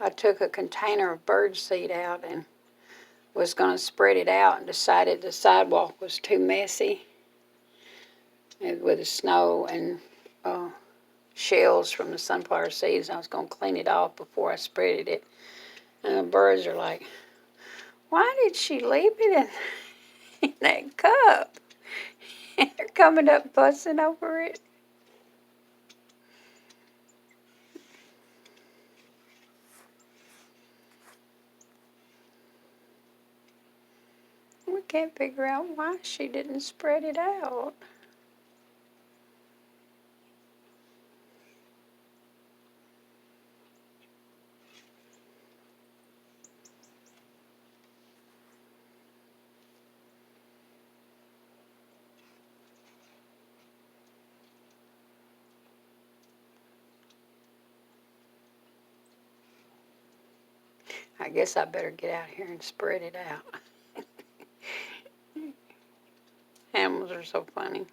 I took a container of bird seed out and was going to spread it out and decided the sidewalk was too messy with the snow and shells from the sunflower seeds. I was going to clean it off before I spreaded it. And the birds are like, why did she leave it in that cup? And they're coming up fussing over it. We can't figure out why she didn't spread it out. I guess I better get out here and spread it out. Animals are so funny.